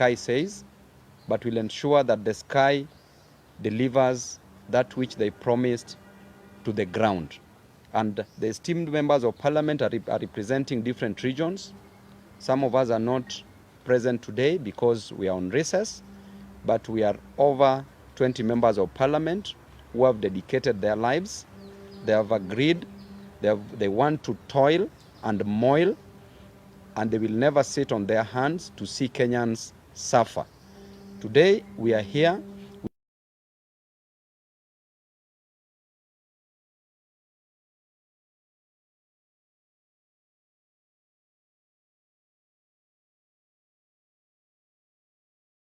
sky says, but will ensure that the sky delivers that which they promised to the ground. And the esteemed members of parliament are representing different regions. Some of us are not present today because we are on recess, but we are over 20 members of parliament who have dedicated their lives. They have agreed, they want to toil and moil, and they will never sit on their hands to see Kenyans suffer. Today we are here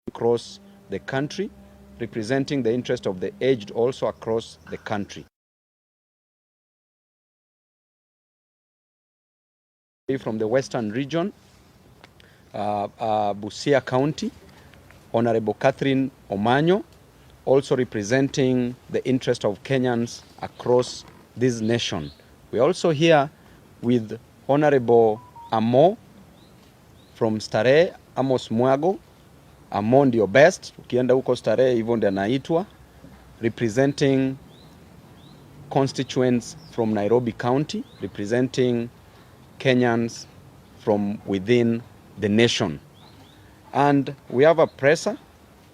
across the country, representing the interest of the aged also across the country. From the Western region, Busia County, Honorable Catherine Omanyo, also representing the interest of Kenyans across this nation. We're also here with Honorable Amo from Starehe, Amos Mwago. Amo ndio best, ukienda huko Starehe hivyo ndio anaitwa, representing constituents from Nairobi County, representing Kenyans from within the nation. And we have a presser.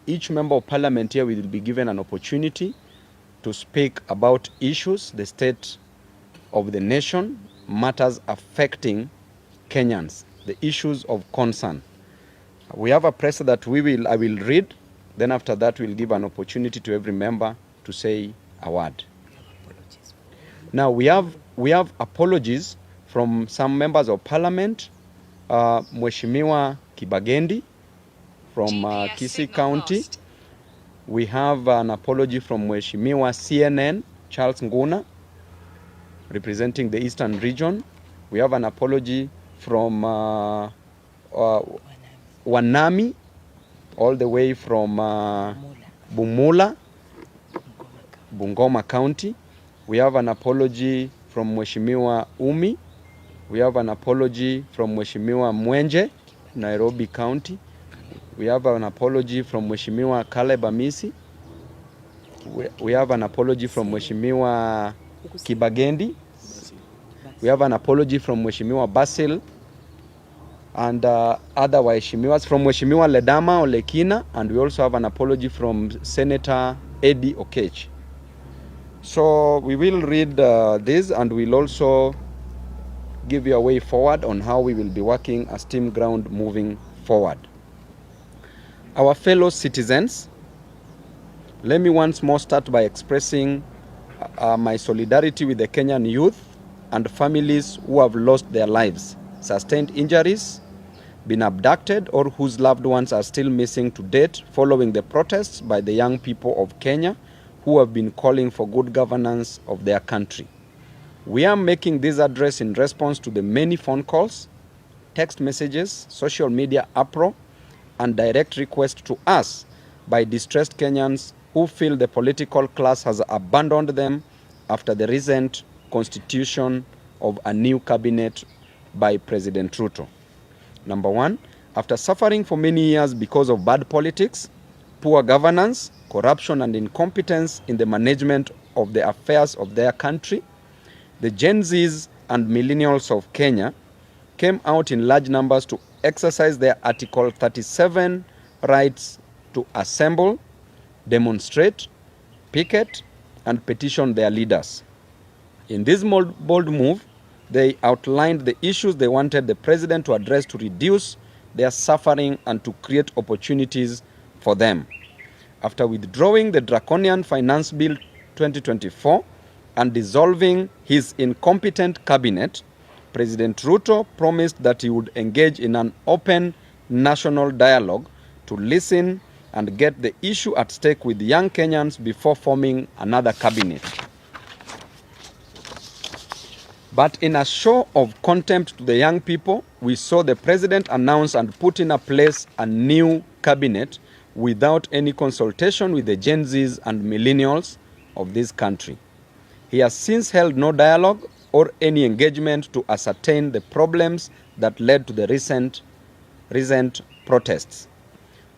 Each member of parliament here will be given an opportunity to speak about issues, the state of the nation, matters affecting Kenyans, the issues of concern. We have a presser that I will read. Then after that, we'll give an opportunity to every member to say a word. Now we have apologies from some members of parliament. Mheshimiwa Kibagendi from Kisii County. We have an apology from Mheshimiwa CNN Charles Nguna, representing the Eastern region. We have an apology from Wanami, all the way from Bumula, Bungoma County. We have an apology from Mheshimiwa Umi. We have an apology from Mheshimiwa Mwenje, Nairobi County. We have an apology from Mheshimiwa Caleb Amisi. We have an apology from Mheshimiwa Kibagendi. We have an apology from Mheshimiwa Basil and other Waheshimiwas, from Mheshimiwa Ledama Olekina, and we also have an apology from Senator Eddie Okech. So we will read this, and we'll also give you a way forward on how we will be working as Team Ground moving forward. Our fellow citizens, let me once more start by expressing my solidarity with the Kenyan youth and families who have lost their lives, sustained injuries, been abducted, or whose loved ones are still missing to date following the protests by the young people of Kenya who have been calling for good governance of their country. We are making this address in response to the many phone calls, text messages, social media uproar, and direct requests to us by distressed Kenyans who feel the political class has abandoned them after the recent constitution of a new cabinet by President Ruto. Number one, after suffering for many years because of bad politics, poor governance, corruption, and incompetence in the management of the affairs of their country, the Gen Zs and millennials of Kenya came out in large numbers to exercise their Article 37 rights to assemble, demonstrate, picket, and petition their leaders. In this bold move, they outlined the issues they wanted the president to address to reduce their suffering and to create opportunities for them. After withdrawing the draconian Finance Bill 2024 and dissolving his incompetent cabinet, President Ruto promised that he would engage in an open national dialogue to listen and get the issue at stake with young Kenyans before forming another cabinet. But in a show of contempt to the young people, we saw the president announce and put in place a new cabinet without any consultation with the Gen Zs and millennials of this country. He has since held no dialogue or any engagement to ascertain the problems that led to the recent protests.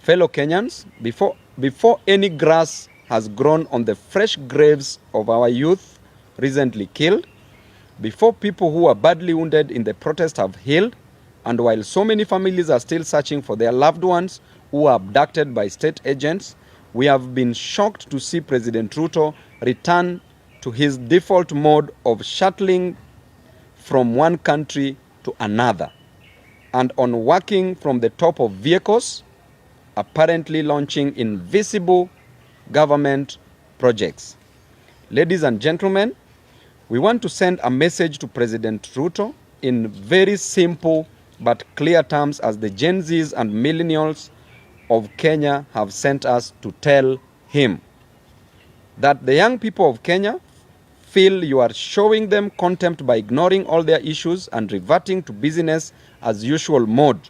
Fellow Kenyans, before any grass has grown on the fresh graves of our youth recently killed, before people who are badly wounded in the protest have healed, and while so many families are still searching for their loved ones who were abducted by state agents, we have been shocked to see President Ruto return to his default mode of shuttling from one country to another and on working from the top of vehicles, apparently launching invisible government projects. Ladies and gentlemen, we want to send a message to President Ruto in very simple but clear terms, as the Gen Zs and millennials of Kenya have sent us to tell him that the young people of Kenya feel you are showing them contempt by ignoring all their issues and reverting to business as usual mode,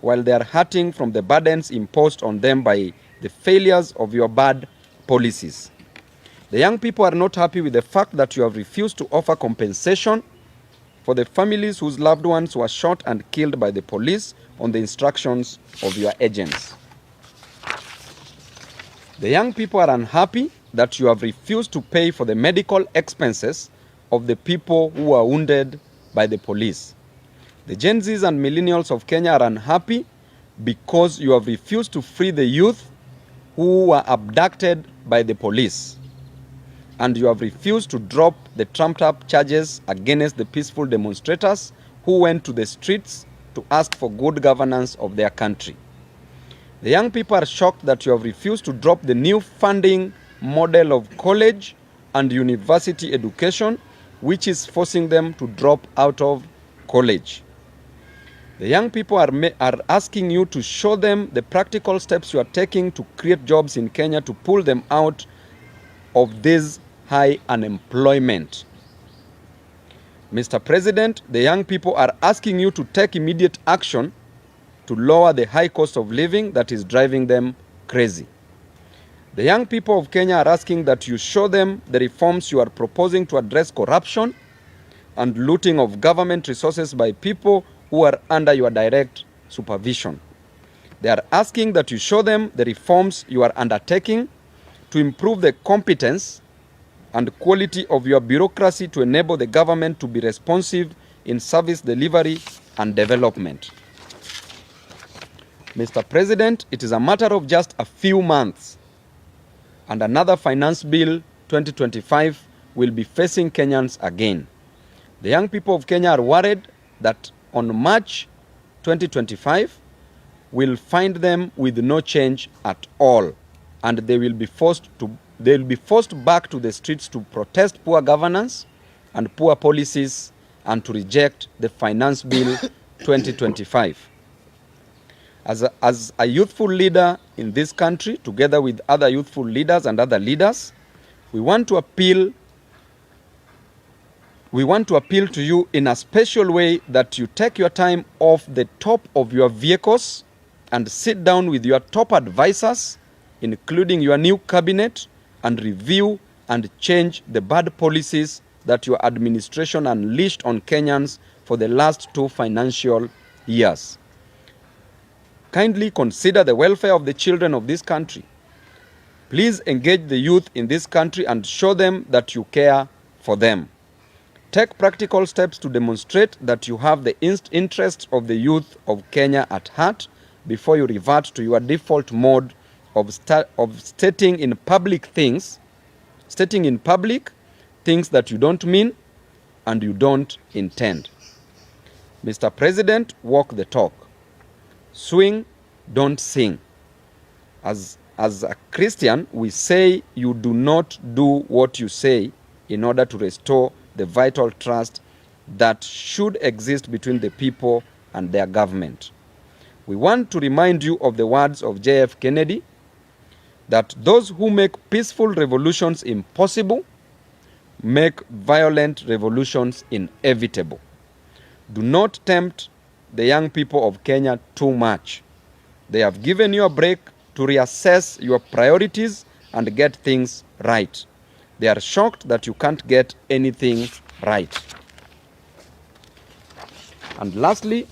while they are hurting from the burdens imposed on them by the failures of your bad policies. The young people are not happy with the fact that you have refused to offer compensation for the families whose loved ones were shot and killed by the police on the instructions of your agents. The young people are unhappy that you have refused to pay for the medical expenses of the people who were wounded by the police. The Gen Zs and millennials of Kenya are unhappy because you have refused to free the youth who were abducted by the police. And you have refused to drop the trumped-up charges against the peaceful demonstrators who went to the streets to ask for good governance of their country. The young people are shocked that you have refused to drop the new funding model of college and university education, which is forcing them to drop out of college. The young people are asking you to show them the practical steps you are taking to create jobs in Kenya to pull them out of this high unemployment. Mr. President, the young people are asking you to take immediate action to lower the high cost of living that is driving them crazy. The young people of Kenya are asking that you show them the reforms you are proposing to address corruption and looting of government resources by people who are under your direct supervision. They are asking that you show them the reforms you are undertaking to improve the competence and quality of your bureaucracy to enable the government to be responsive in service delivery and development. Mr. President, it is a matter of just a few months and another Finance Bill 2025 will be facing Kenyans again. The young people of Kenya are worried that on March 2025 will find them with no change at all, and they will be forced back to the streets to protest poor governance and poor policies and to reject the Finance Bill 2025. As a youthful leader in this country, together with other youthful leaders and other leaders, we want to appeal to you in a special way that you take your time off the top of your vehicles and sit down with your top advisors, including your new cabinet, and review and change the bad policies that your administration unleashed on Kenyans for the last 2 financial years. Kindly consider the welfare of the children of this country. Please engage the youth in this country and show them that you care for them. Take practical steps to demonstrate that you have the interests of the youth of Kenya at heart before you revert to your default mode of stating in public things that you don't mean and you don't intend. Mr. President, walk the talk. Swing, don't sing. As a Christian, we say you do not do what you say in order to restore the vital trust that should exist between the people and their government. We want to remind you of the words of J.F. Kennedy, that those who make peaceful revolutions impossible make violent revolutions inevitable. Do not tempt the young people of Kenya too much. They have given you a break to reassess your priorities and get things right. They are shocked that you can't get anything right. And lastly,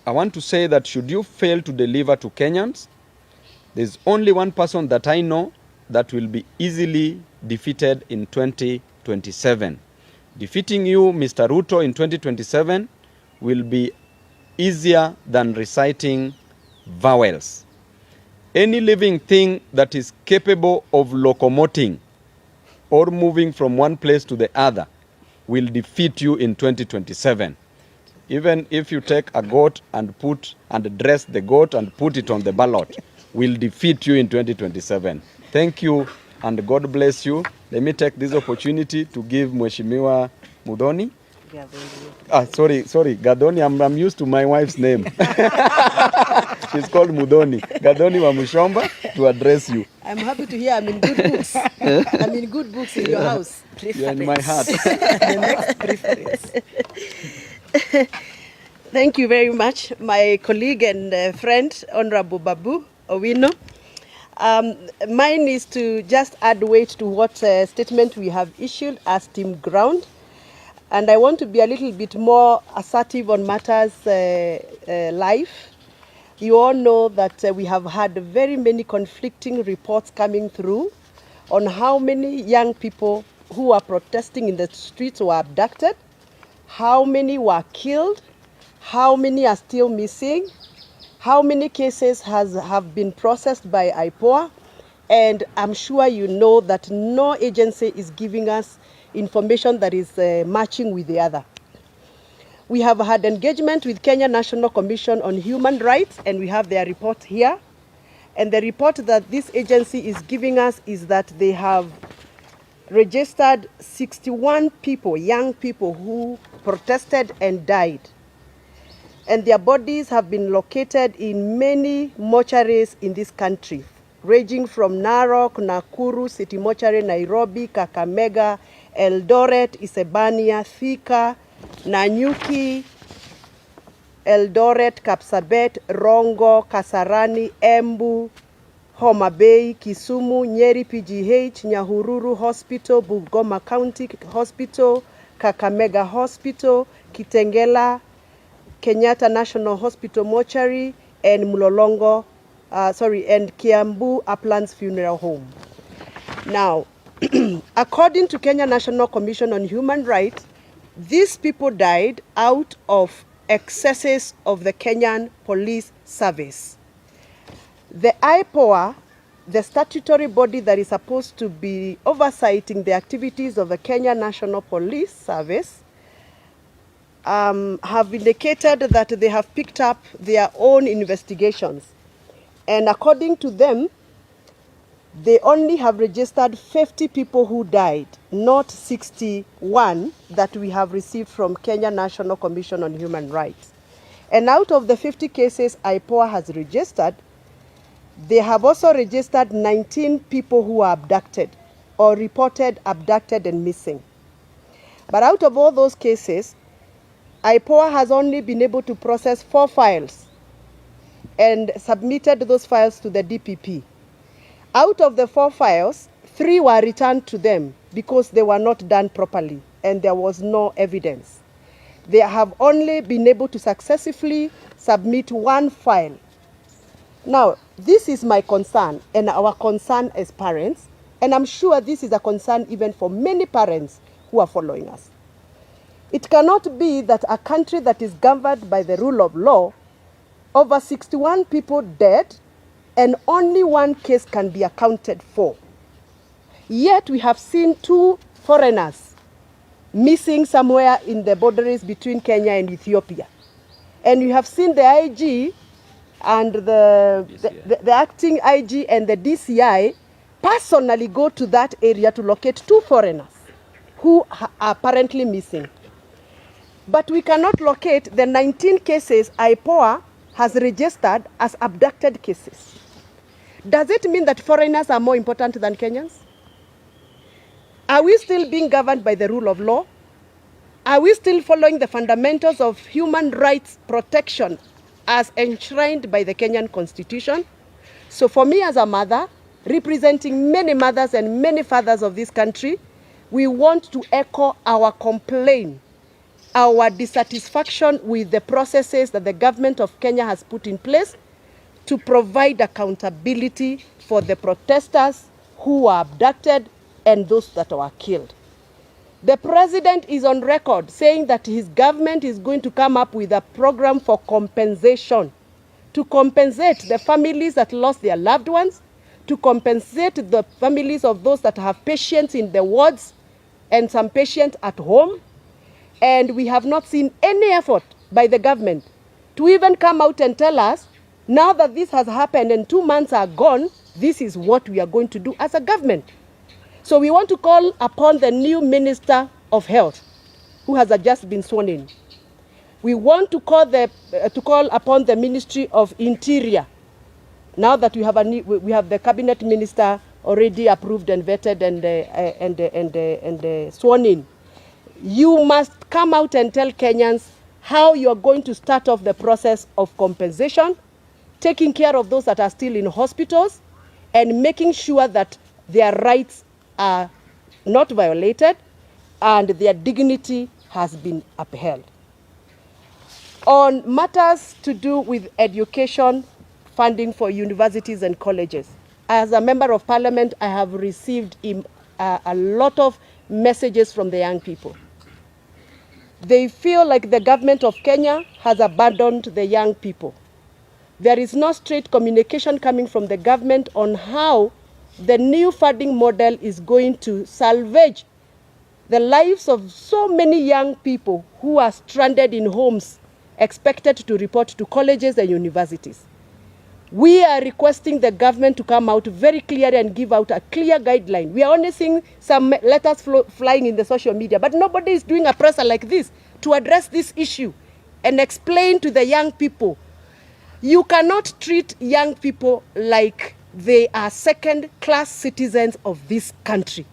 I want to say that should you fail to deliver to Kenyans, There's only one person that I know that will be easily defeated in 2027. Defeating you, Mr. Ruto, in 2027 will be easier than reciting vowels. Any living thing that is capable of locomoting or moving from one place to the other will defeat you in 2027. Even if you take a goat and dress the goat and put it on the ballot, will defeat you in 2027. Thank you and God bless you. Let me take this opportunity to give Mheshimiwa Mudhoni. Sorry, Gadoni. I'm used to my wife's name. She's called Mudhoni. Gadoni wa Mushomba to address you. I'm happy to hear I'm in good books. I'm in good books in your house. You're in my heart. The next preference. Thank you very much, my colleague and friend, Honorable Babu Owino. Mine is to just add weight to what statement we have issued as Team Ground. And I want to be a little bit more assertive on matters life. You all know that we have had very many conflicting reports coming through on how many young people who are protesting in the streets were abducted, how many were killed, how many are still missing, how many cases have been processed by IPOA, and I'm sure you know that no agency is giving us information that is matching with the other. We have had engagement with Kenya National Commission on Human Rights, and we have their report here. And the report that this agency is giving us is that they have registered 61 people, young people who protested and died. And their bodies have been located in many mortuaries in this country, ranging from Narok, Nakuru, City Mortuary, Nairobi, Kakamega, Eldoret, Isebania, Thika, Nanyuki, Eldoret, Kapsabet, Rongo, Kasarani, Embu, Homa Bay, Kisumu, Nyeri PGH, Nyahururu Hospital, Bungoma County Hospital, Kakamega Hospital, Kitengela, Kenyatta National Hospital Mortuary, and Mlolongo, and Kiambu Uplands Funeral Home. Now, according to Kenya National Commission on Human Rights, these people died out of excesses of the Kenyan Police Service. The IPOA, the statutory body that is supposed to be oversighting the activities of the Kenya National Police Service, have indicated that they have picked up their own investigations. And according to them, they only have registered 50 people who died, not 61 that we have received from Kenya National Commission on Human Rights. And out of the 50 cases IPOA has registered, they have also registered 19 people who are abducted or reported abducted and missing. But out of all those cases, IPOA has only been able to process 4 files and submitted those files to the DPP. Out of the 4 files, 3 were returned to them because they were not done properly and there was no evidence. They have only been able to successfully submit 1 file. Now, this is my concern and our concern as parents, and I'm sure this is a concern even for many parents who are following us. It cannot be that a country that is governed by the rule of law, over 61 people dead, and only 1 case can be accounted for. Yet we have seen 2 foreigners missing somewhere in the boundaries between Kenya and Ethiopia. And we have seen the IG and the acting IG and the DCI personally go to that area to locate 2 foreigners who are apparently missing. But we cannot locate the 19 cases IPOA has registered as abducted cases. Does it mean that foreigners are more important than Kenyans? Are we still being governed by the rule of law? Are we still following the fundamentals of human rights protection as enshrined by the Kenyan Constitution? So for me as a mother, representing many mothers and many fathers of this country, we want to echo our complaint, our dissatisfaction with the processes that the government of Kenya has put in place to provide accountability for the protesters who were abducted and those that were killed. The president is on record saying that his government is going to come up with a program for compensation, to compensate the families that lost their loved ones, to compensate the families of those that have patients in the wards and some patients at home. And we have not seen any effort by the government to even come out and tell us, now that this has happened and 2 months are gone, this is what we are going to do as a government. So we want to call upon the new Minister of Health, who has just been sworn in. We want to call upon the Ministry of Interior. Now that we have the cabinet minister already approved and vetted and sworn in, you must come out and tell Kenyans how you are going to start off the process of compensation, taking care of those that are still in hospitals, and making sure that their rights are not violated and their dignity has been upheld. On matters to do with education, funding for universities and colleges, as a member of parliament, I have received a lot of messages from the young people. They feel like the government of Kenya has abandoned the young people. There is no straight communication coming from the government on how the new funding model is going to salvage the lives of so many young people who are stranded in homes, expected to report to colleges and universities. We are requesting the government to come out very clearly and give out a clear guideline. We are only seeing some letters flying in the social media, but nobody is doing a presser like this to address this issue and explain to the young people. You cannot treat young people like they are second-class citizens of this country.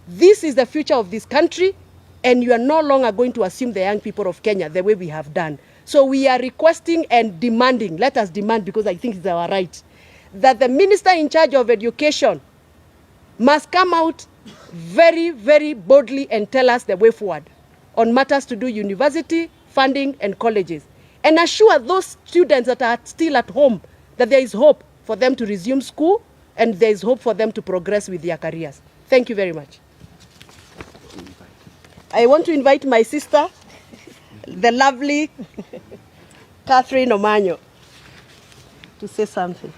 This is the future of this country, and you are no longer going to assume the young people of Kenya the way we have done. So we are requesting and demanding, let us demand because I think it's our right, that the minister in charge of education must come out very, very boldly and tell us the way forward on matters to do university, funding, and colleges, and assure those students that are still at home that there is hope for them to resume school and there is hope for them to progress with their careers. Thank you very much. I want to invite my sister, the lovely Catherine Omanyo, to say something.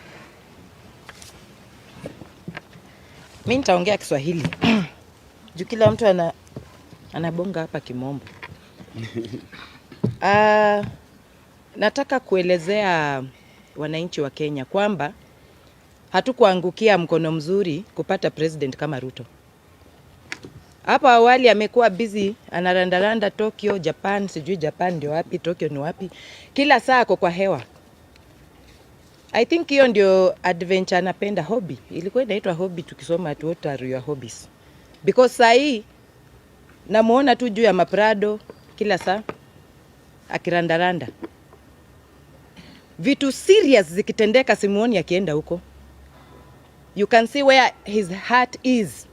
Mimi nitaongea Kiswahili. Juu kila mtu anabonga hapa kimombo. Nataka kuelezea wananchi wa Kenya kwamba hatukuangukia mkono mzuri kupata president kama Ruto. Hapa awali amekuwa busy anarandaranda Tokyo, Japan, sijui Japan ndio wapi, Tokyo ni wapi. Kila saa ako kwa hewa. I think hiyo ndio adventure anapenda, hobby. Ilikuwa inaitwa hobby tukisoma at what are your hobbies. Because saa hii namuona tu juu ya maprado kila saa akirandaranda. Vitu serious zikitendeka simuoni akienda huko. You can see where his heart is.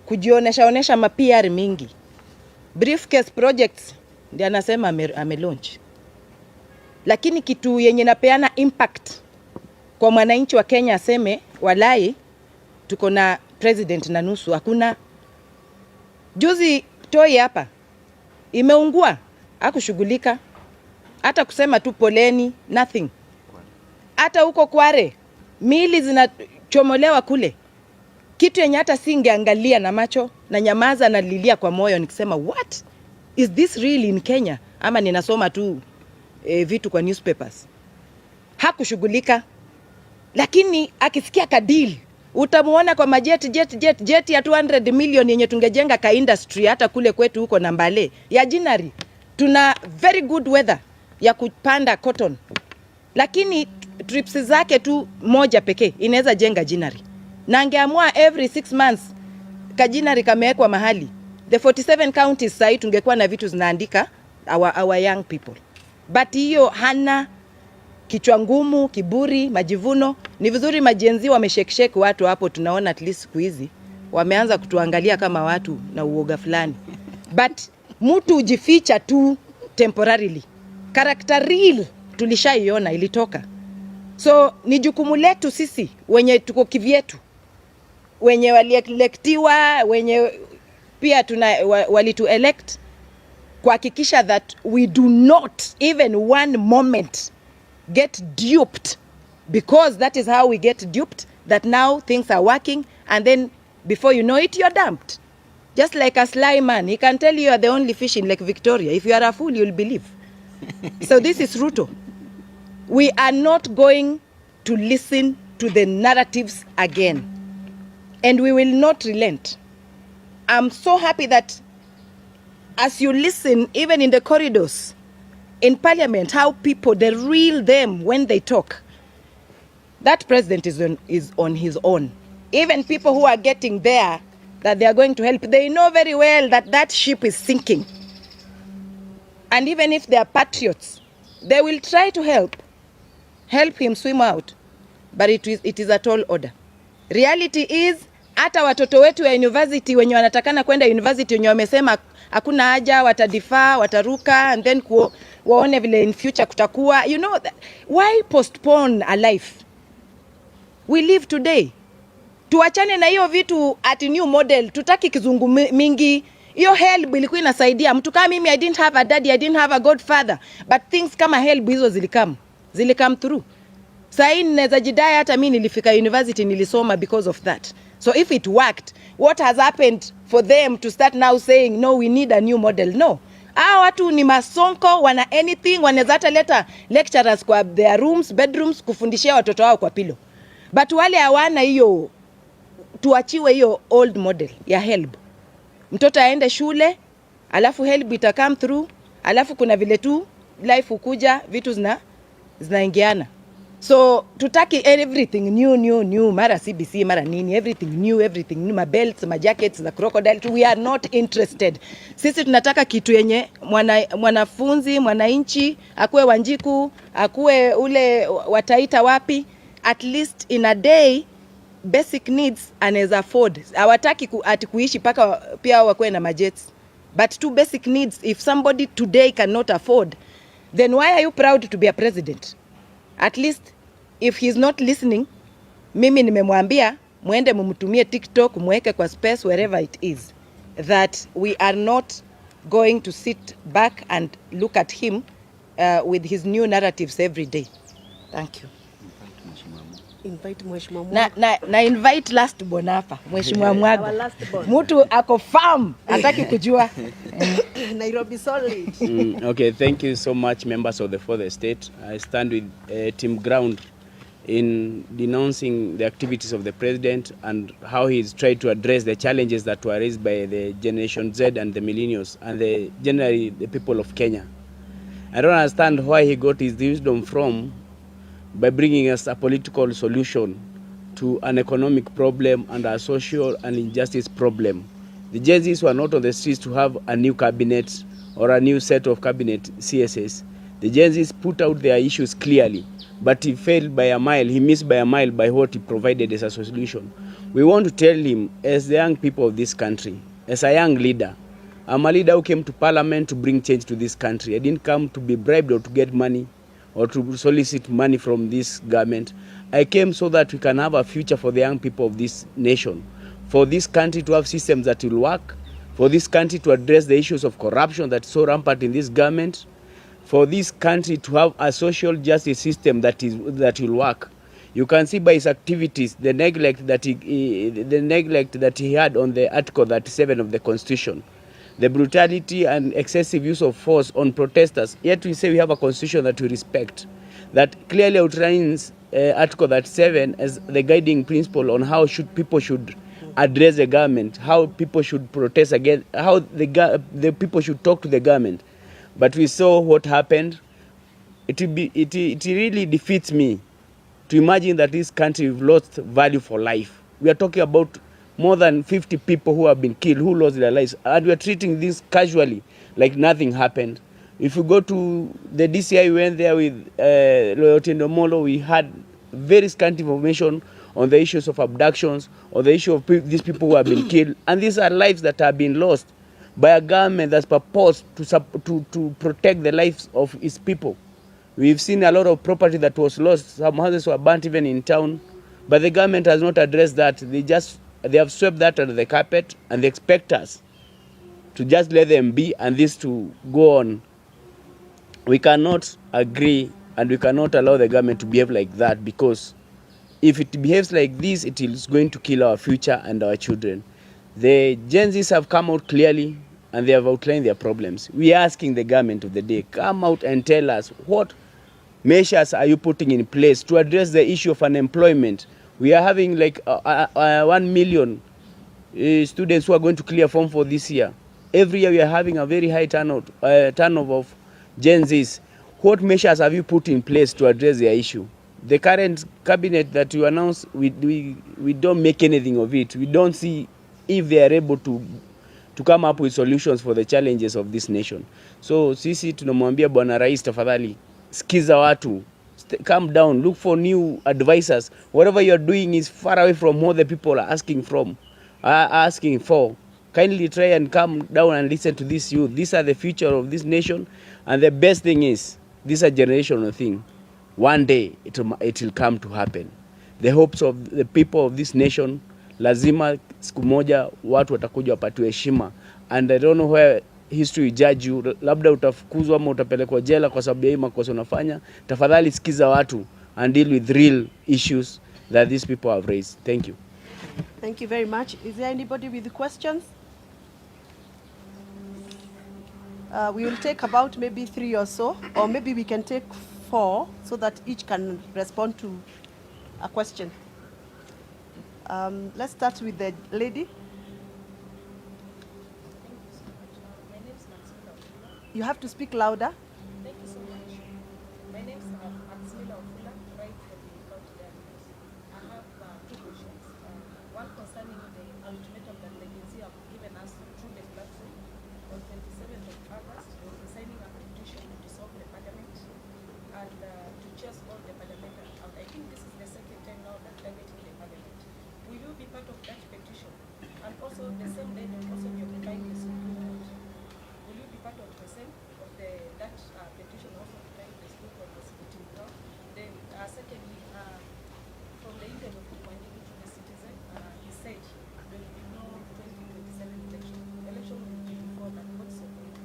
Kujionesha ma-PR mingi. Briefcase projects ndio anasema ame-launch. Lakini kitu yenye napeana impact kwa mwananchi wa Kenya aseme walai tuko na president na nusu, hakuna. Juzi toi hapa imeungua, hakushughulika. Hata kusema tu poleni, nothing. Hata huko Kware mili zinachomolewa kule. Kitu yenye hata singeangalia na macho na nyamaza na lilia kwa moyo nikisema what is this really in Kenya, ama ninasoma tu vitu kwa newspapers. Hakushughulika. Lakini akisikia kadili utamuona kwa majet ya 200 million yenye tungejenga ka industry hata kule kwetu huko na Mbale ya Jinari. Tuna very good weather ya kupanda cotton. Lakini trips zake tu moja pekee inaweza jenga Jinari. Na angeamua every 6 months kajinari kamewekwa mahali. The 47 counties sasa tungekuwa na vitu zinaandika our young people. But hiyo hana, kichwa ngumu, kiburi, majivuno. Ni vizuri majenzi wameshekesheke watu hapo, tunaona at least siku hizi wameanza kutuangalia kama watu na uoga fulani. But mtu ujificha tu temporarily. Character real tulishaiona ilitoka. So ni jukumu letu sisi wenye tuko kivyetu, wenye walielektiwa, wenye pia walitu elect, kuhakikisha that we do not even one moment get duped, because that is how we get duped, that now things are working and then before you know it you're dumped. Just like a sly man, he can tell you are the only fish in Lake Victoria. If you are a fool, you'll believe. So this is Ruto. We are not going to listen to the narratives again, and we will not relent. I'm so happy that as you listen, even in the corridors, in parliament, how people, the real them, when they talk, that president is on his own. Even people who are getting there, that they are going to help, they know very well that that ship is sinking. And even if they are patriots, they will try to help him swim out. But it is a tall order. Reality is, hata watoto wetu ya university wenye wanatakana kwenda university wenye wamesema hakuna haja, watadifaa, wataruka, and then waone vile in future kutakuwa. You know, why postpone a life? We live today. Tuachane na hiyo vitu at new model, tutaki kizungu mingi. Hiyo help ilikuwa inasaidia. Mtu kama mimi, I didn't have a daddy, I didn't have a godfather, but things kama help hizo zilikam through. Sahi ninaweza jidai hata mimi nilifika university nilisoma because of that. So if it worked, what has happened for them to start now saying no, we need a new model? No. Hao watu ni masonko, wana anything, wanaweza hata leta lecturers kwa their rooms, bedrooms, kufundishia watoto wao kwa pilo. But wale hawana hiyo, tuachiwe hiyo old model ya help. Mtoto aende shule, alafu help ita come through, alafu kuna vile tu life ukuja, vitu zinaingiana. So tutaki everything new, mara CBC, mara nini, everything new, ma belts, ma jackets, the crocodile. We are not interested. Sisi tunataka kitu yenye mwanafunzi, mwananchi, akue Wanjiku, akue ule wataita wapi, at least in a day, basic needs anaweza afford. Hawataki kuishi paka pia wakue na majets. But two basic needs, if somebody today cannot afford, then why are you proud to be a president? At least if he's not listening, mimi nimemwambia muende mumtumie TikTok, muweke kwa space, wherever it is, that we are not going to sit back and look at him with his new narratives every day. Thank you. Invite Mheshimiwa Mwago. Na invite last born hapa, Mheshimiwa Mwago. Mtu ako farm, hataki kujua. Nairobi solid. Okay, thank you so much, members of the fourth estate. I stand with Team Ground in denouncing the activities of the president and how he's tried to address the challenges that were raised by the Generation Z and the millennials and generally the people of Kenya. I don't understand why he got his wisdom from by bringing us a political solution to an economic problem and a social and injustice problem. The Gen Zs were not on the streets to have a new cabinet or a new set of cabinet CSS. The Gen Zs put out their issues clearly, but he failed by a mile, he missed by a mile by what he provided as a solution. We want to tell him, as the young people of this country, as a young leader, I'm a leader who came to parliament to bring change to this country. I didn't come to be bribed or to get money or to solicit money from this government. I came so that we can have a future for the young people of this nation, for this country to have systems that will work, for this country to address the issues of corruption that's so rampant in this government, for this country to have a social justice system that will work. You can see by his activities the neglect that he had on the Article 37 of the Constitution, the brutality and excessive use of force on protesters. Yet we say we have a constitution that we respect, that clearly outlines Article 37 as the guiding principle on how people should address the government, how people should protest against, how the people should talk to the government. But we saw what happened. It really defeats me to imagine that this country has lost value for life. We are talking about more than 50 people who have been killed, who lost their lives, and we are treating this casually, like nothing happened. If you go to the DCI, we went there with Loyalty Ndomolo, we had very scant information on the issues of abductions, or the issue of these people who have been killed, and these are lives that have been lost by a government that's purposed to protect the lives of its people. We've seen a lot of property that was lost. Some houses were burnt even in town, but the government has not addressed that. They have swept that under the carpet, and they expect us to just let them be and this to go on. We cannot agree, and we cannot allow the government to behave like that, because if it behaves like this, it is going to kill our future and our children. The Gen Zs have come out clearly and they have outlined their problems. We are asking the government of the day, come out and tell us what measures are you putting in place to address the issue of unemployment. We are having like 1 million students who are going to clear form for this year. Every year we are having a very high turnover of Gen Zs. What measures have you put in place to address their issue? The current cabinet that you announced, we don't make anything of it. We don't see if they are able to come up with solutions for the challenges of this nation. So sisi tunamwambia Bwana Rais, tafadhali sikiza watu, calm down, look for new advisors. Whatever you are doing is far away from what the people are asking for. Kindly try and calm down and listen to this youth. These are the future of this nation, and the best thing is, this is a generational thing. One day it will come to happen. The hopes of the people of this nation, lazima siku moja watu watakuja wapatiwe heshima, and I don't know where history will judge you. Labda utafukuzwa ama utapelekwa jela kwa sababu ya hii makosa unafanya. Tafadhali sikiza watu and deal with real issues that these people have raised. Thank you. Thank you very much. Is there anybody with questions? We will take about maybe 3 or so, or maybe we can take 4 so that each can respond to a question. Let's start with the lady. You have to speak louder. Thank you so much. My name is Maximila Ofula, right from the county government. I have 2 questions. One concerning the ultimatum that the agency have given us through the platform. On 27th of August, we will be signing a petition to dissolve the parliament and to chase all the parliamentary. I think this is the second time now that targeting the parliament. Will you be part of that petition? And also the same day, there will also be occupying the Supreme Court. Will you be part of the same of that petition also occupying the Supreme Court was voting now? Then secondly, from the interview of Wanjigi to the Citizen, he said there will be no 2027 election. Election will be before that. What's your point?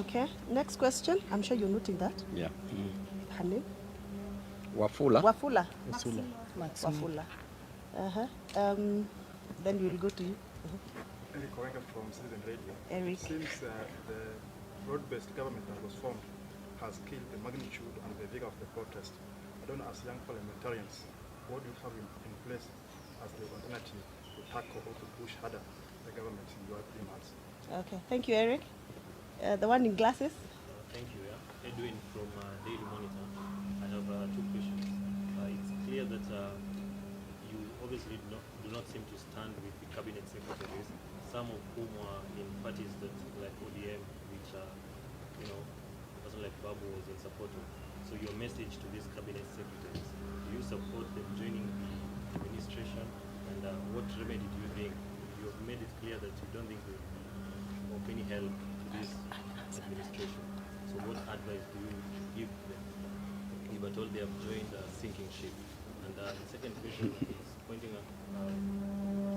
Okay. Next question. I'm sure you're noting that. Yeah. Her name? Wafula. Wafula. Maxima. Wafula. Then we'll go to you. Eric Owino from Citizen Radio. Eric. Since the broad-based government that was formed has killed the magnitude and the vigor of the protest, I don't know, as young parliamentarians, what do you have in place as the alternative to tackle or to push harder the government in your 3 months? Okay. Thank you, Eric. The one in glasses. Thank you. Yeah. Edwin from Daily Monitor. I have 2 questions. It's clear that you obviously do not seem to stand with the cabinet secretaries, some of whom are in parties that like ODM, which a person like Babu was in support of. So your message to these cabinet secretaries, do you support them joining the administration, and what remedy do you think? You have made it clear that you don't think they will be of any help to this administration. So what advice do you give them if at all they have joined a sinking ship? And the second question is pointing at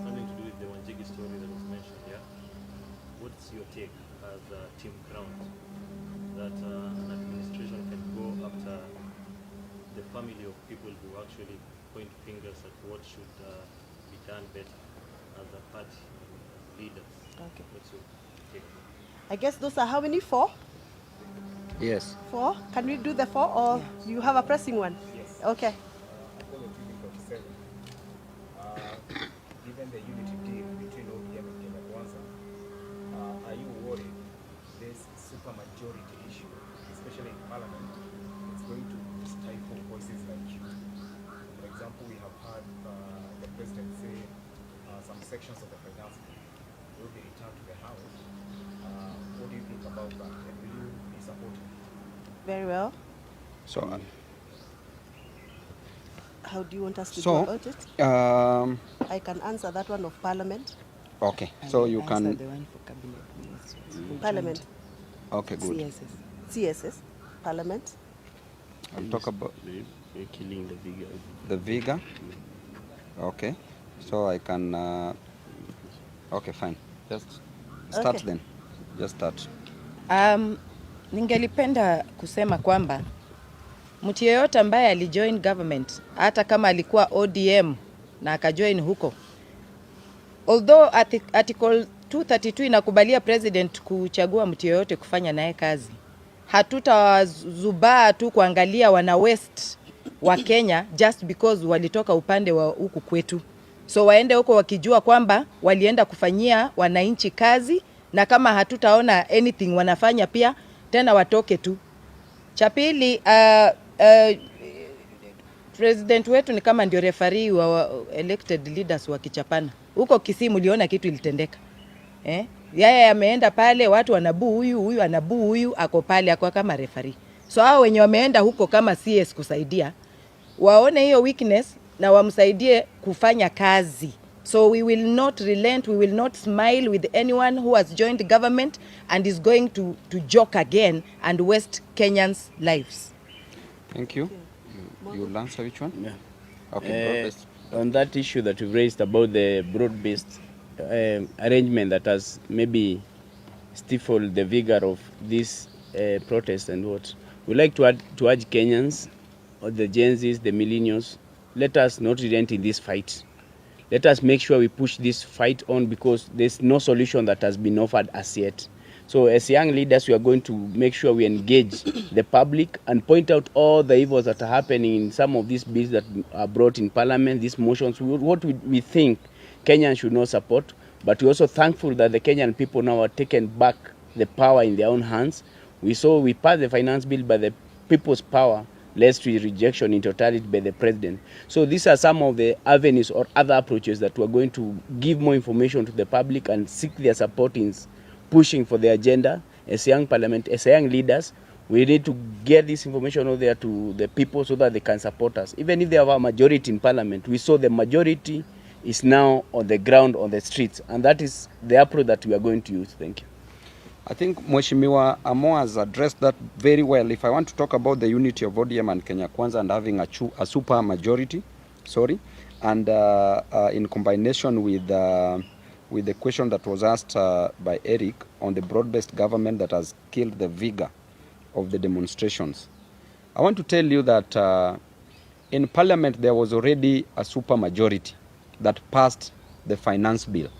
something to do with the Wanjigi story that was mentioned here. What's your take as a team ground that an administration can go after the family of people who actually point fingers at what should be done better as a party leaders? Okay. What's your take? I guess those are how many? 4? Yes. 4? Can we do the 4, or you have a pressing one? Yes. Okay. Given the unity deal between ODM and Kenya Kwanza, are you worried this supermajority issue, especially in Parliament, is going to stifle voices like you? For example, we have heard the President say some sections of the finance bill will be returned to the House. What do you think about that, and will you be supporting? Very well. So, How do you want us to go about it? I can answer that one of Parliament. Okay. So you can. The one for cabinet. Parliament. Okay, good. CSS. CSS. Parliament. I'll talk about killing the vigor. the vigor. Okay, so I can. Okay, fine. Just start Okay. then. Just start. Ningelipenda kusema kwamba mtu yeyote ambaye alijoin government, hata kama alikuwa ODM na akajoin huko, although article 232 inakubalia president kuchagua mtu yeyote kufanya naye kazi, hatutazubaa tu kuangalia wana west wa Kenya just because walitoka upande wa huku kwetu. So waende huko wakijua kwamba walienda kufanyia wananchi kazi, na kama hatutaona anything wanafanya pia tena watoke tu. Cha pili, president wetu ni kama ndio referee wa elected leaders wa kichapana. Huko Kisii mliona kitu ilitendeka. Yeye ameenda pale, watu wanabu huyu anabu huyu, ako pale ako kama referee. So hao wenye wameenda huko kama CS kusaidia, waone hiyo weakness na wamsaidie kufanya kazi. So we will not relent, we will not smile with anyone who has joined the government and is going to joke again and waste Kenyans' lives. Thank you. You'll answer which one? Yeah. Okay, broad-based. On that issue that you've raised about the broad-based arrangement that has maybe stifled the vigor of this protest and what, we like to urge Kenyans, or the Gen Zs, the millennials, let us not relent in this fight. Let us make sure we push this fight on, because there's no solution that has been offered as yet. So as young leaders, we are going to make sure we engage the public and point out all the evils that are happening in some of these bills that are brought in Parliament, these motions, what we think Kenyans should not support. But we're also thankful that the Kenyan people now are taking back the power in their own hands. We passed the finance bill by the people's power, led to rejection in totality by the president. So these are some of the avenues or other approaches that we're going to give more information to the public and seek their support in pushing for the agenda. As young parliament, as young leaders, we need to get this information out there to the people so that they can support us. Even if they have a majority in parliament, we saw the majority is now on the ground, on the streets, and that is the approach that we are going to use. Thank you. I think Mheshimiwa Amo has addressed that very well. If I want to talk about the unity of ODM and Kenya Kwanza and having a super majority, and in combination with the question that was asked by Eric on the broad-based government that has killed the vigor of the demonstrations, I want to tell you that in Parliament there was already a super majority that passed the finance bill.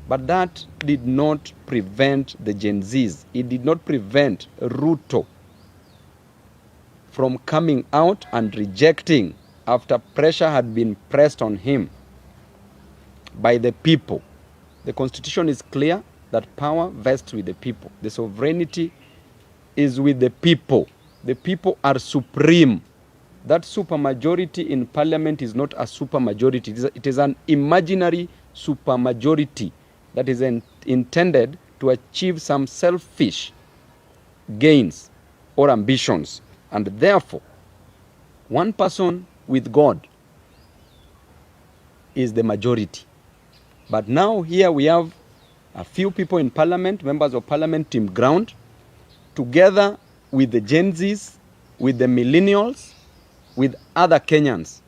But that did not prevent the Gen Zs. It did not prevent Ruto from coming out and rejecting after pressure had been pressed on him by the people. The constitution is clear that power vests with the people. The sovereignty is with the people. The people are supreme. That supermajority in parliament is not a supermajority. It is an imaginary supermajority that is intended to achieve some selfish gains or ambitions. And therefore, one person with God is the majority. But now here we have a few people in parliament, members of parliament, team ground, together with the Gen Zs, with the millennials, with other Kenyans.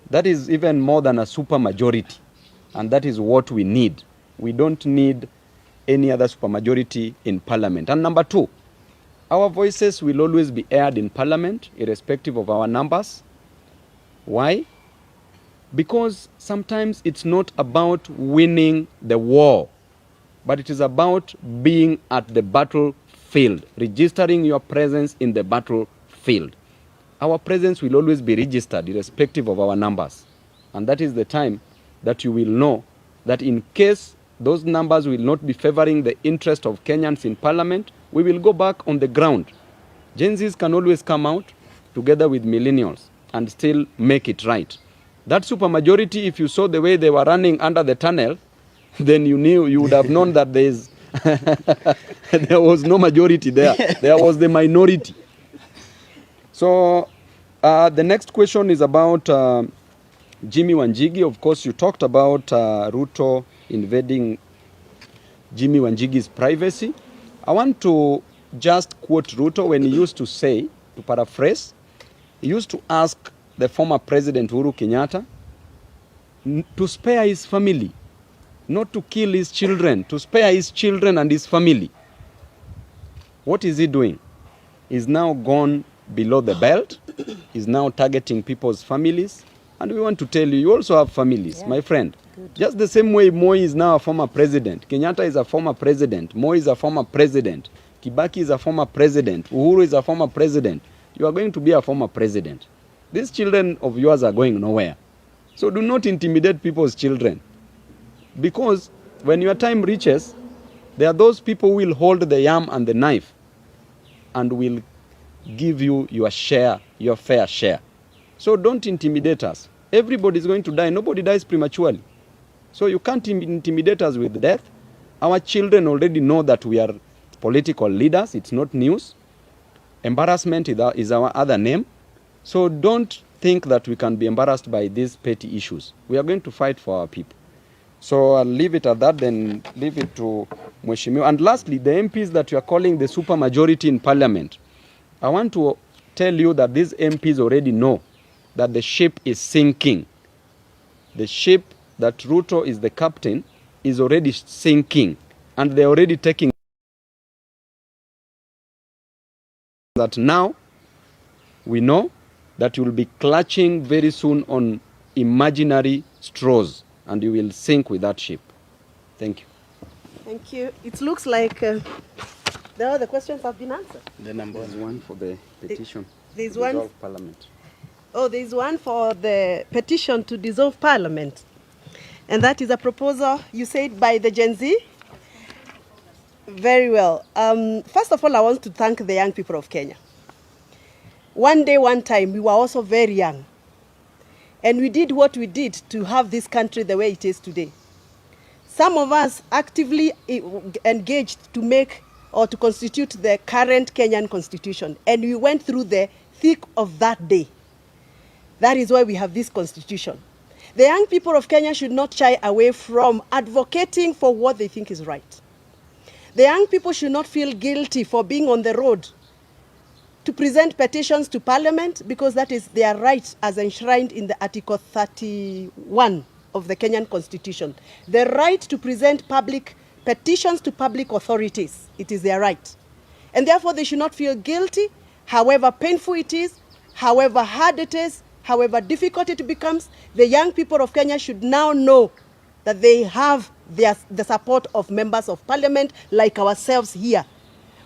That is even more than a super majority. And that is what we need. We don't need any other super majority in parliament. And number two, our voices will always be heard in parliament, irrespective of our numbers. Why? Because sometimes it's not about winning the war, but it is about being at the battlefield, registering your presence in the battlefield. Our presence will always be registered irrespective of our numbers. And that is the time that you will know that in case those numbers will not be favoring the interest of Kenyans in parliament, we will go back on the ground. Gen Zs can always come out together with millennials and still make it right. That supermajority, if you saw the way they were running under the tunnel, then you would have known that there was no majority there. There was the minority. So the next question is about Jimmy Wanjigi. Of course, you talked about Ruto invading Jimmy Wanjigi's privacy. I want to just quote Ruto when he used to say to paraphrase, he used to ask the former President Uhuru Kenyatta to spare his family, not to kill his children, to spare his children and his family. What is he doing? He's now gone below the belt. He's now targeting people's families. And we want to tell you, you also have families, yeah, my friend. Good. Just the same way Moi is now a former president. Kenyatta is a former president. Moi is a former president. Kibaki is a former president. Uhuru is a former president. You are going to be a former president. These children of yours are going nowhere. So do not intimidate people's children. Because when your time reaches, there are those people who will hold the yam and the knife and will give you your share, your fair share. So don't intimidate us. Everybody is going to die. Nobody dies prematurely. So you can't intimidate us with death. Our children already know that we are political leaders. It's not news. Embarrassment is our other name. So don't think that we can be embarrassed by these petty issues. We are going to fight for our people. So I'll leave it at that, then leave it to Mheshimiwa. And lastly, the MPs that you are calling the super majority in parliament, I want to tell you that these MPs already know that the ship is sinking. The ship that Ruto is the captain is already sinking, and they're already taking that. Now we know that you will be clutching very soon on imaginary straws, and you will sink with that ship. Thank you. Thank you. It looks like the other questions have been answered. The number one for the petition. There's to one. Dissolve Parliament. Oh, there's one for the petition to dissolve Parliament. And that is a proposal, you said, by the Gen Z? Very well. First of all, I want to thank the young people of Kenya. One day, one time, we were also very young. And we did what we did to have this country the way it is today. Some of us actively engaged to make or to constitute the current Kenyan constitution. And we went through the thick of that day. That is why we have this constitution. The young people of Kenya should not shy away from advocating for what they think is right. The young people should not feel guilty for being on the road to present petitions to Parliament, because that is their right as enshrined in the Article 31 of the Kenyan Constitution. The right to present public petitions to public authorities. It is their right. And therefore they should not feel guilty, however painful it is, however hard it is, however difficult it becomes. The young people of Kenya should now know that they have the support of members of Parliament like ourselves here.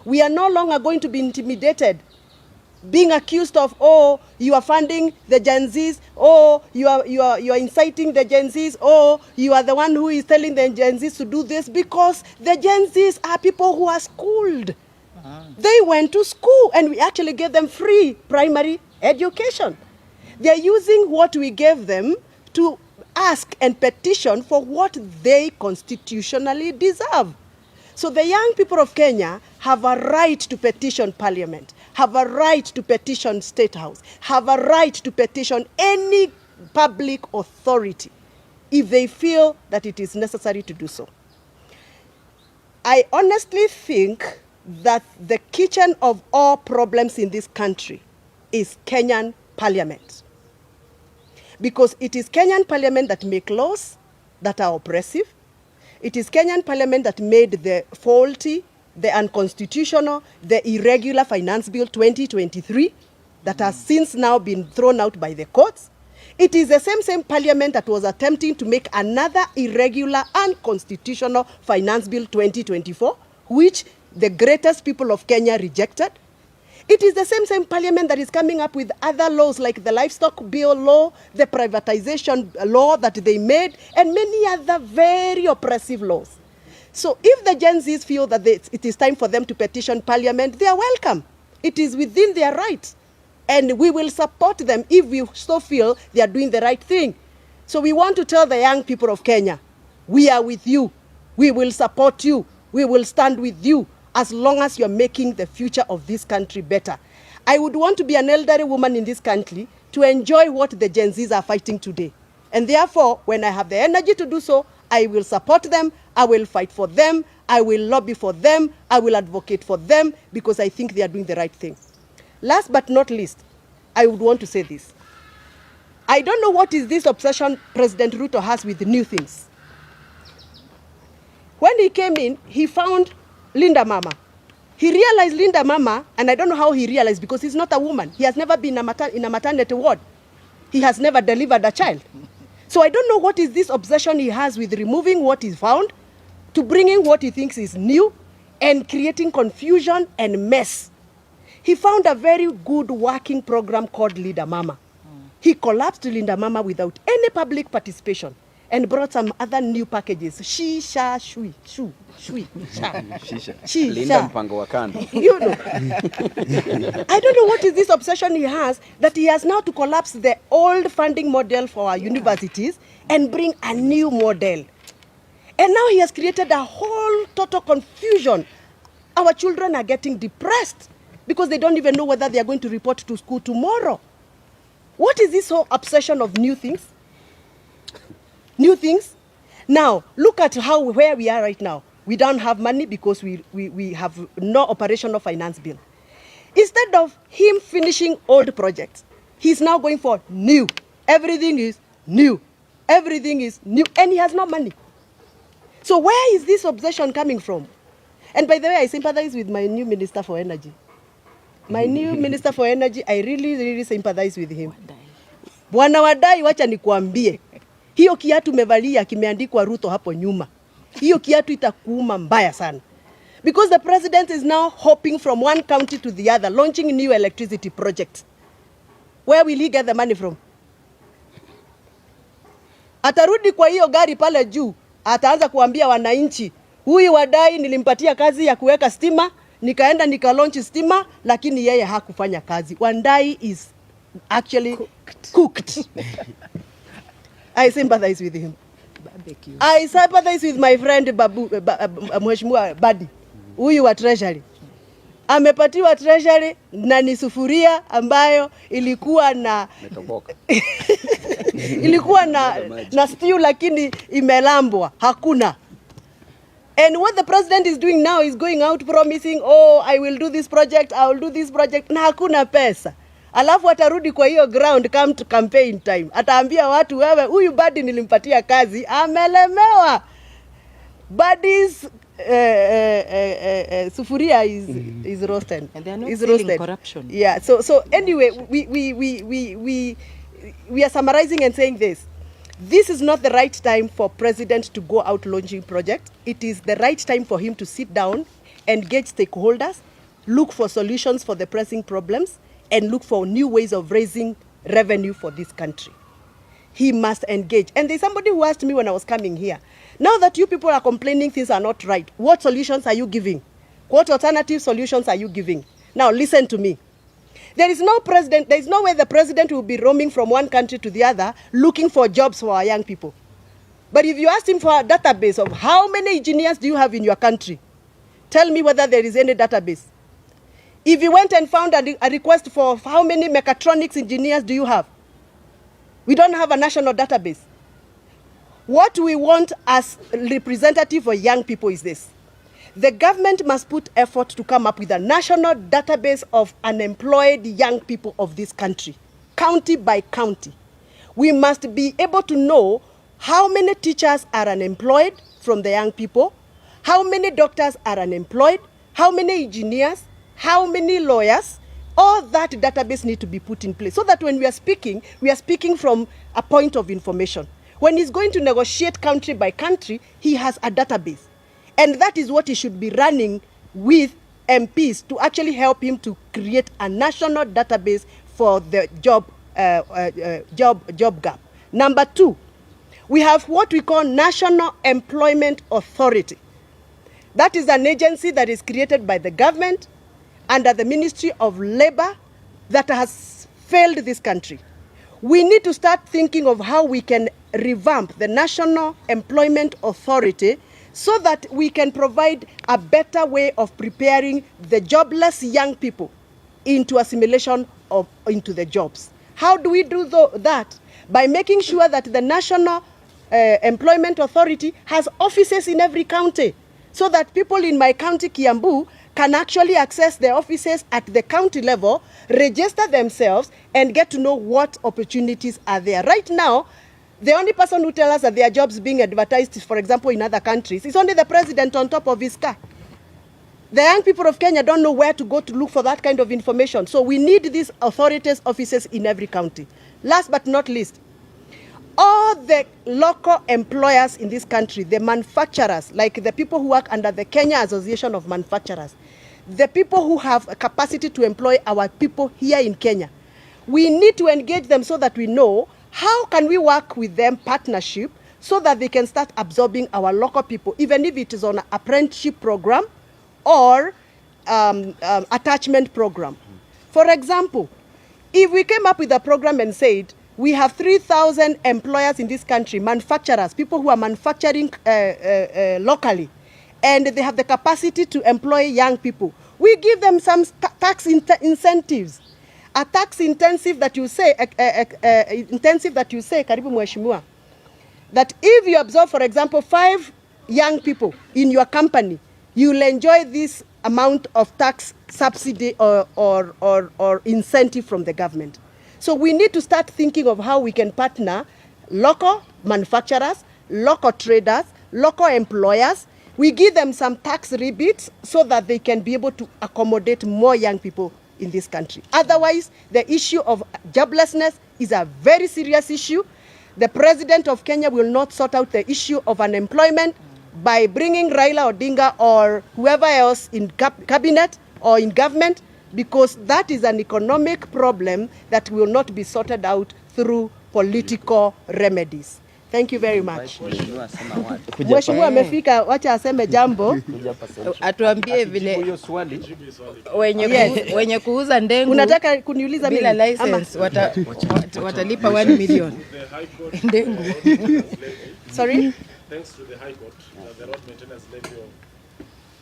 We are no longer going to be intimidated, being accused of, oh, you are funding the Gen Zs, oh, you are inciting the Gen Zs, oh, you are the one who is telling the Gen Zs to do this, because the Gen Zs are people who are schooled. They went to school and we actually gave them free primary education. They are using what we gave them to ask and petition for what they constitutionally deserve. So the young people of Kenya have a right to petition Parliament, have a right to petition State House, have a right to petition any public authority if they feel that it is necessary to do so. I honestly think that the kitchen of all problems in this country is Kenyan Parliament. Because it is Kenyan Parliament that make laws that are oppressive. It is Kenyan Parliament that made the faulty, the unconstitutional, the irregular Finance Bill 2023 that has since now been thrown out by the courts. It is the same Parliament that was attempting to make another irregular, unconstitutional Finance Bill 2024, which the greatest people of Kenya rejected. It is the same Parliament that is coming up with other laws like the livestock bill law, the privatization law that they made, and many other very oppressive laws. So if the Gen Zs feel that it is time for them to petition Parliament, they are welcome. It is within their rights. And we will support them if we so feel they are doing the right thing. So we want to tell the young people of Kenya, we are with you. We will support you. We will stand with you, as long as you're making the future of this country better. I would want to be an elderly woman in this country to enjoy what the Gen Zs are fighting today. And therefore, when I have the energy to do so, I will support them, I will fight for them, I will lobby for them, I will advocate for them, because I think they are doing the right thing. Last but not least, I would want to say this. I don't know what is this obsession President Ruto has with new things. When he came in, he found Linda Mama. He realized Linda Mama, and I don't know how he realized because he's not a woman. He has never been in a maternity ward. He has never delivered a child. So I don't know what is this obsession he has with removing what he found to bringing what he thinks is new and creating confusion and mess. He found a very good working program called Linda Mama. He collapsed Linda Mama without any public participation and brought some other new packages. She, sha, shui, shu, shui, sha. She, Linda mpango wa kando. You know. I don't know what is this obsession he has that he has now to collapse the old funding model for our universities and bring a new model. And now he has created a whole total confusion. Our children are getting depressed because they don't even know whether they are going to report to school tomorrow. What is this whole obsession of new things? New things? Now, look at where we are right now. We don't have money because we have no operational finance bill. Instead of him finishing old projects, he's now going for new. Everything is new. Everything is new. And he has no money. So where is this obsession coming from? And by the way, I sympathize with my new Minister for Energy. My new Minister for Energy, I really sympathize with him. Bwana Wadai, wacha nikuambie. Hiyo kiatu mevalia kimeandikwa Ruto hapo nyuma. Hiyo kiatu itakuuma mbaya sana. Because the president is now hopping from one county to the other, launching new electricity projects. Where will he get the money from? Atarudi kwa hiyo gari pale juu, ataanza kuambia wananchi, huyu Wadai nilimpatia kazi ya kuweka stima, nikaenda nikalaunch stima, lakini yeye hakufanya kazi. Wadai is actually cooked. I sympathize with him. Barbecue. I sympathize with my friend Babu, Mheshimiwa Badi, huyu wa treasury. Amepatiwa treasury na ni sufuria ambayo ilikuwa na ilikuwa na stew lakini imelambwa, hakuna. And what the president is doing now is going out promising, oh, I will do this project, I will do this project, na hakuna pesa. Alafu atarudi kwa hiyo ground come to campaign time. Ataambia watu, wewe huyu Badi nilimpatia kazi, amelemewa. Badi's sufuria is roasted. And they are not is stealing roasted. corruption. Yeah. So anyway, we are summarizing and saying this. This is not the right time for president to go out launching projects. It is the right time for him to sit down, engage stakeholders, look for solutions for the pressing problems, and look for new ways of raising revenue for this country. He must engage. And there's somebody who asked me when I was coming here, now that you people are complaining things are not right, what solutions are you giving? What alternative solutions are you giving? Now listen to me. There is no president, there is no way the president will be roaming from one country to the other looking for jobs for our young people. But if you ask him for a database of how many engineers do you have in your country, tell me whether there is any database. If you went and found a request for how many mechatronics engineers do you have? We don't have a national database. What we want as representative for young people is this. The government must put effort to come up with a national database of unemployed young people of this country, county by county. We must be able to know how many teachers are unemployed from the young people, how many doctors are unemployed, how many engineers, how many lawyers. All that database need to be put in place so that when we are speaking from a point of information. When he's going to negotiate country by country, he has a database. And that is what he should be running with MPs to actually help him to create a national database for the job gap. Number 2, we have what we call National Employment Authority. That is an agency that is created by the government under the Ministry of Labor that has failed this country. We need to start thinking of how we can revamp the National Employment Authority so that we can provide a better way of preparing the jobless young people into assimilation into the jobs. How do we do that? By making sure that the National Employment Authority has offices in every county so that people in my county, Kiambu, can actually access the offices at the county level, register themselves, and get to know what opportunities are there. Right now, the only person who tells us that there are jobs being advertised, for example, in other countries, is only the president on top of his car. The young people of Kenya don't know where to go to look for that kind of information. So we need these authorities' offices in every county. Last but not least, all the local employers in this country, the manufacturers, like the people who work under the Kenya Association of Manufacturers, the people who have a capacity to employ our people here in Kenya, we need to engage them so that we know how can we work with them partnership so that they can start absorbing our local people, even if it is on an apprenticeship program or attachment program. For example, if we came up with a program and said, we have 3,000 employers in this country, manufacturers, people who are manufacturing locally, and they have the capacity to employ young people, we give them some tax incentives. A tax intensive that you say, Karibu Mheshimiwa, that if you absorb, for example, 5 young people in your company, you will enjoy this amount of tax subsidy or incentive from the government. So we need to start thinking of how we can partner local manufacturers, local traders, local employers. We give them some tax rebates so that they can be able to accommodate more young people in this country. Otherwise, the issue of joblessness is a very serious issue. The president of Kenya will not sort out the issue of unemployment by bringing Raila Odinga or whoever else in cabinet or in government, because that is an economic problem that will not be sorted out through political remedies. Thank you very much. Mheshimiwa amefika, wacha aseme jambo. Atuambie vile wenye kuuza ndengu. Unataka kuniuliza bila license watalipa 1 million. Ndengu. Sorry? Thanks to the High Court, the road maintenance levy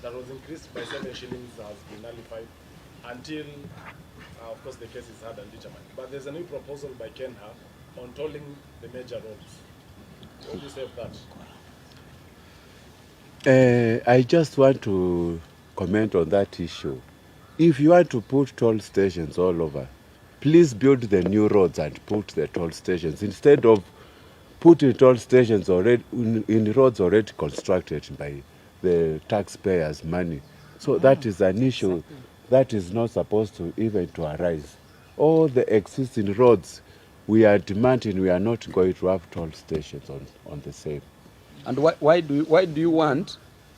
that was increased by 7 shillings has been nullified until, of course, the case is heard and determined. But there's a new proposal by Kenha on tolling the major roads. What do you say of that? I just want to comment on that issue. If you want to put toll stations all over, please build the new roads and put the toll stations instead of putting toll stations already in roads already constructed by the taxpayers' money. So that is an issue that is not supposed to even to arise. All the existing roads we are demanding, we are not going to have toll stations on the same. And why do you want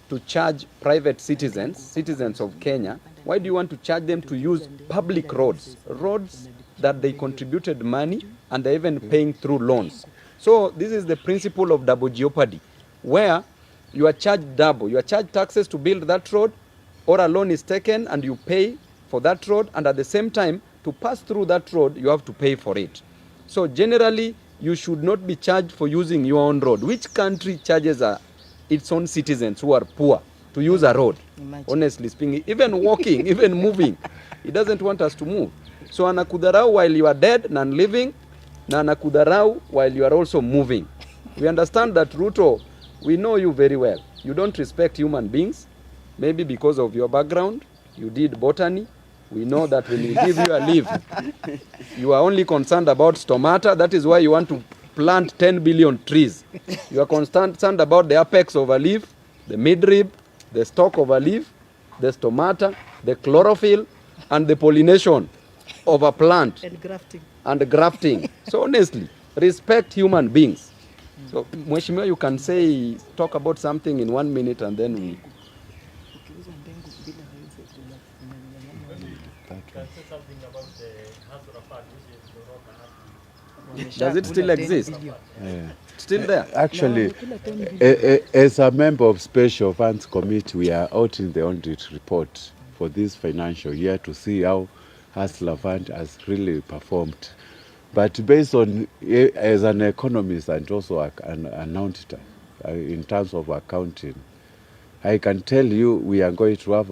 to charge private citizens of Kenya, why do you want to charge them to use public roads that they contributed money and they're even paying through loans? So this is the principle of double jeopardy, where you are charged double. You are charged taxes to build that road, or a loan is taken and you pay for that road, and at the same time, to pass through that road, you have to pay for it. So generally, you should not be charged for using your own road. Which country charges its own citizens who are poor to use a road? Imagine. Honestly speaking, even walking, even moving, it doesn't want us to move. So anakudharau while you are dead, non-living, na anakudharau while you are also moving. We understand that, Ruto, we know you very well. You don't respect human beings, maybe because of your background. You did botany. We know that when we give you a leaf, you are only concerned about stomata. That is why you want to plant 10 billion trees. You are concerned about the apex of a leaf, the midrib, the stalk of a leaf, the stomata, the chlorophyll, and the pollination of a plant. And grafting. So honestly, respect human beings. So, Mheshimiwa, you can talk about something in 1 minute and then we... Does it still exist? Yeah. Still there? Actually, as a member of Special Funds Committee, we are out in the audit report for this financial year to see how Hustler Fund has really performed. But based on, as an economist and also an auditor, in terms of accounting, I can tell you we are going to have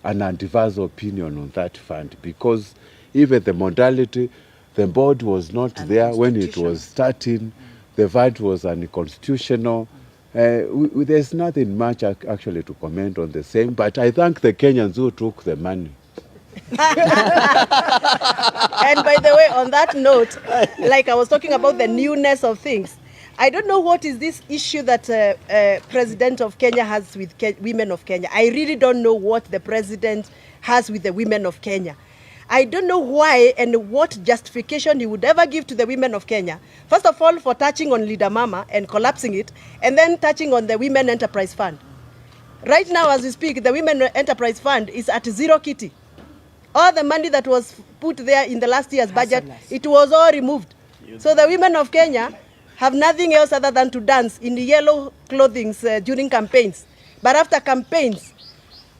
an adverse opinion on that fund, because even the modality, the board was not there when it was starting. The fund was unconstitutional. There's nothing much actually to comment on the same, but I thank the Kenyans who took the money. And by the way, on that note, like I was talking about the newness of things, I don't know what is this issue that President of Kenya has with women of Kenya. I really don't know what the president has with the women of Kenya. I don't know why and what justification he would ever give to the women of Kenya. First of all, for touching on Leader Mama and collapsing it, and then touching on the Women Enterprise Fund. Right now, as we speak, the Women Enterprise Fund is at zero kitty. All the money that was put there in the last year's budget, it was all removed. So the women of Kenya have nothing else other than to dance in the yellow clothing during campaigns. But after campaigns,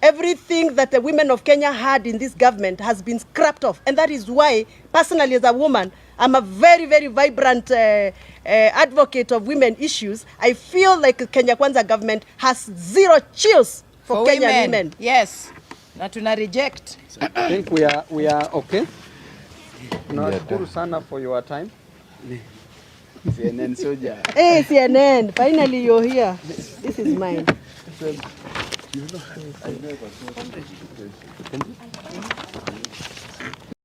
everything that the women of Kenya had in this government has been scrapped off. And that is why, personally as a woman, I'm a very, very vibrant advocate of women issues. I feel like Kenya Kwanza government has zero chills for Kenyan women. Yes. Na tuna reject. I think we are okay. Tunashukuru sana for your time. CNN soldier. Hey CNN, finally you're here. This is mine. You know, I never thought